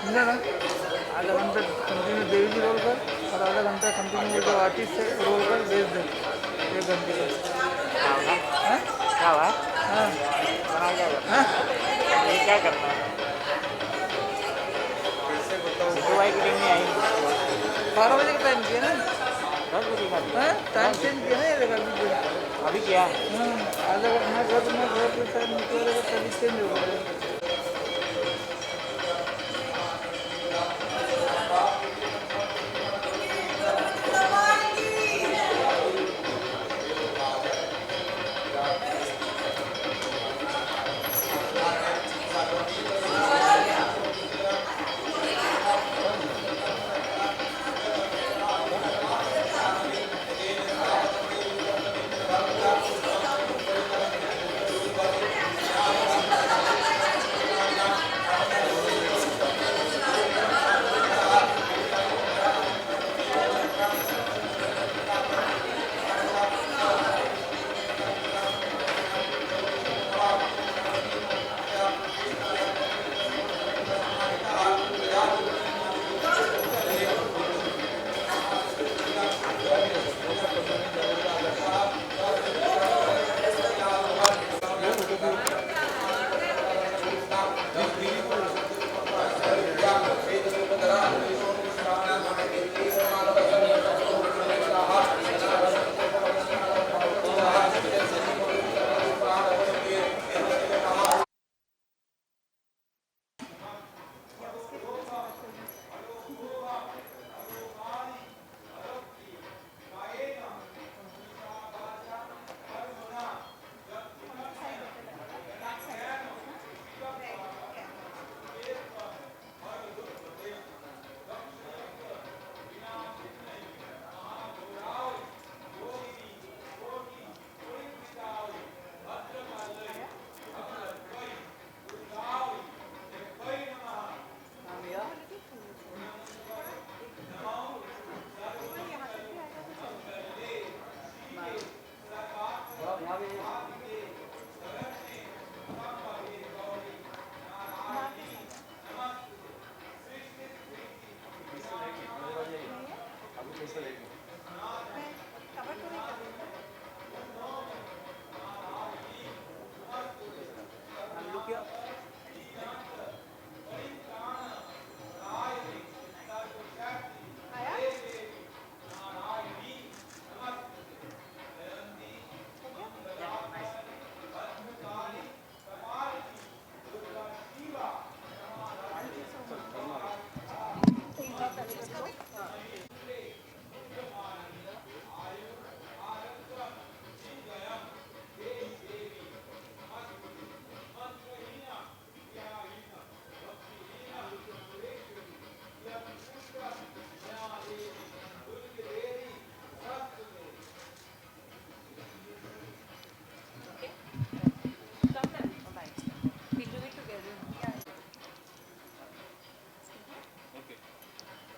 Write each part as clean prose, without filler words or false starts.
समझा ना। आधा घंटा कंटिन्यू देवी जी रोल कर और आधा घंटा कंटिन्यू जो आर्टिस्ट है रोल कर भेज दे 1 घंटे का। क्या होगा? हाँ क्या हुआ? हाँ बना क्या करना हाँ। है? ये क्या करना है? कैसे बताओ सिद्धू भाई। भाई की टीम नहीं आई नहीं। 12 बजे का टाइम किया ना। 10 बजे का दिया। हाँ टाइम 10 चेंज किया ना ये देखा लीजिए। अभी किया। हाँ आधा घंटा मैं घर पे शायद निकलेगा तभी चेंज हो गया।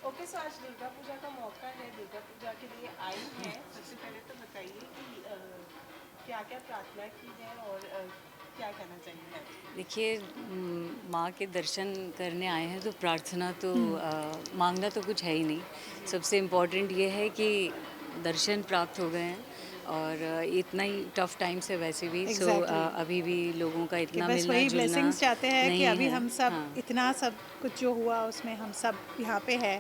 ओके, सो आज दुर्गा पूजा का मौका है, दुर्गा पूजा के लिए आई हैं। सबसे पहले तो बताइए कि क्या क्या प्रार्थना की है और क्या कहना चाहिए। देखिए, माँ के दर्शन करने आए हैं तो प्रार्थना तो मांगना तो कुछ है ही नहीं। सबसे इम्पोर्टेंट ये है कि दर्शन प्राप्त हो गए हैं और इतना ही टफ टाइम से वैसे भी Exactly. अभी भी लोगों का कि इतना बस मिलना वही जुलना ब्लेसिंग्स चाहते हैं कि नहीं अभी है। हम सब हाँ, इतना सब कुछ जो हुआ उसमें हम सब यहाँ पे है।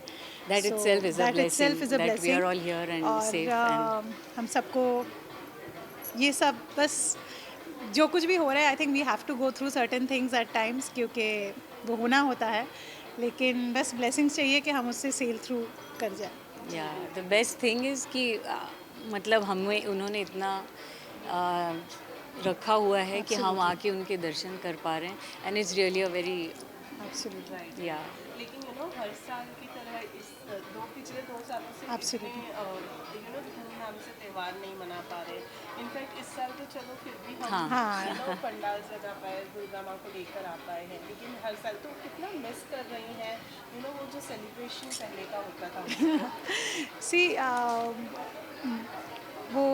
That so itself is a that blessing itself is a that we are blessing. all here and और safe and हम सबको ये सब बस जो कुछ भी हो रहा है, I think we have to go through certain things at times, क्योंकि वो होना होता है। लेकिन बस ब्लेसिंग्स चाहिए कि हम उससे सेल थ्रू कर जाए। या द बेस्ट थिंग इज़ कि मतलब हमें उन्होंने इतना आ, रखा हुआ है कि हम Absolutely. आके उनके दर्शन कर पा रहे हैं and it's really a very absolutely right. या लेकिन हर साल की तरह इस पिछले 2 सालों से Absolutely. इतने धूमधाम से त्यौहार नहीं मना पा रहे। इनफैक्ट इस साल तो चलो फिर भी हम हाँ हाँ पंडाल सजा पाए, दुर्गा माँ को लेकर आ पाए हैं, लेकिन हर साल तो कितना मिस कर रही हैं वो जो सेलिब्रेशन पहले का होता था। सी वो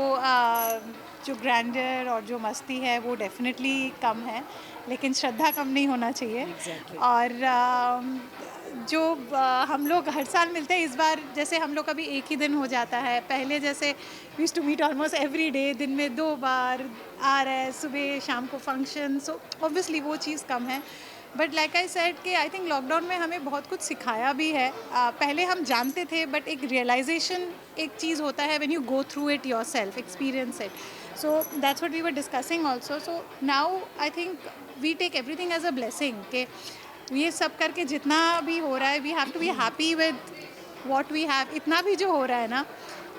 जो ग्रैंडर और जो मस्ती है वो डेफिनेटली कम है, लेकिन श्रद्धा कम नहीं होना चाहिए। Exactly. और जो हम लोग हर साल मिलते हैं, इस बार जैसे हम लोग का भी एक ही दिन हो जाता है। पहले जैसे we used to meet almost every day, दिन में 2 बार आ रहा है, सुबह शाम को फंक्शन, सो ऑब्वियसली वो चीज़ कम है। बट लाइक आई सेड कि आई थिंक लॉकडाउन में हमें बहुत कुछ सिखाया भी है। पहले हम जानते थे, बट एक रियलाइजेशन एक चीज़ होता है when you go through it yourself, experience it. So that's what we were discussing also. So now I think we take everything as a blessing कि ये सब करके जितना भी हो रहा है, we have to be happy with what we have. इतना भी जो हो रहा है ना,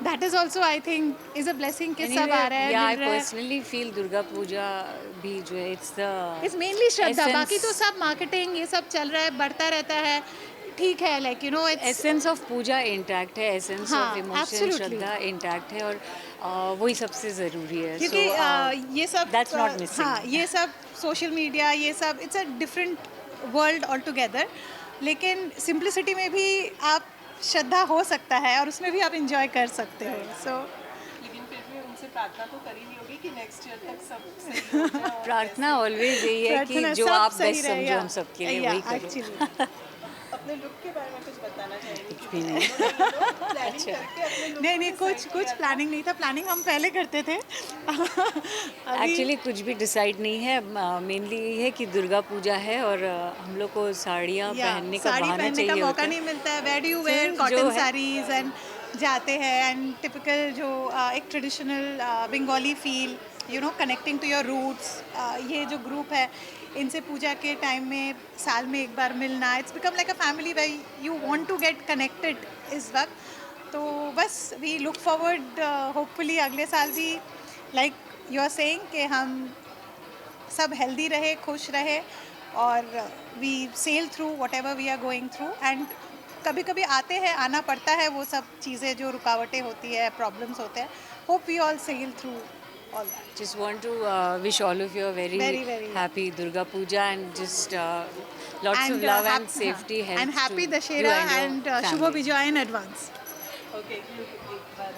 that is also I think is a blessing कि सब आ रहा है, आई मिल रहा है। पर्सनली फील दुर्गा पूजा भी जो है it's the it's mainly Shraddha, essence- बाकी तो सब मार्केटिंग ये सब चल रहा है, बढ़ता रहता है, ठीक है, like you know it's essence of puja intact है, एसेंस हाँ, ऑफ इमोशन absolutely. श्रद्धा इंटैक्ट है, और वही सबसे ज़रूरी है। क्योंकि ये सब that's not missing. हाँ, ये सब सोशल मीडिया, ये सब it's a different world all together. लेकिन सिंप्लिसिटी में भी आप श्रद्धा हो सकता है और उसमें भी आप इंजॉय कर सकते हो। सो लेकिन फिर भी उनसे प्रार्थना तो करी नहीं होगी कि नेक्स्ट ईयर तक सब सही हो जाए और प्रार्थना ऑलवेज यही है कि प्रार्थना जो सब आप सही बेस्ट रहे, समझो या, हम सबके लिए या, वही करो। actually। अपने लुक के बारे में कुछ बताना चाहेंगे कुछ भी नहीं। प्लानिंग करके अपने look नहीं नहीं, को कुछ decide कुछ किया था। प्लानिंग नहीं था, प्लानिंग हम पहले करते थे। अभी एक्चुअली कुछ भी डिसाइड नहीं है, मेनली यही है कि दुर्गा पूजा है और हम लोग को साड़ियाँ या, पहनने का साड़ी बहाना पहनने का चाहिए मौका होता है। नहीं मिलता है। वेयर डू यू वेयर जो कॉटन है- साड़ीज एंड जाते हैं, एंड टिपिकल जो एक traditional Bengali feel, you know, connecting to your roots. ये जो ग्रुप है, इनसे पूजा के टाइम में साल में एक बार मिलना, it's become like a family way you want to get connected इस वक्त। तो बस वी लुक फॉरवर्ड, होपफुली अगले साल भी लाइक यू आर सेइंग कि हम सब हेल्दी रहे, खुश रहे, और we sail through whatever we are going through. And कभी कभी आते हैं, आना पड़ता है, वो सब चीज़ें जो रुकावटें होती है, प्रॉब्लम्स होते हैं। Hope we all sail through all that. Just want to wish all of you a very, Very, very happy Durga Puja and just lots of love and safety, health and happy to you Dashera and your and Shubho family. Bijoy in advance. Okay एक बार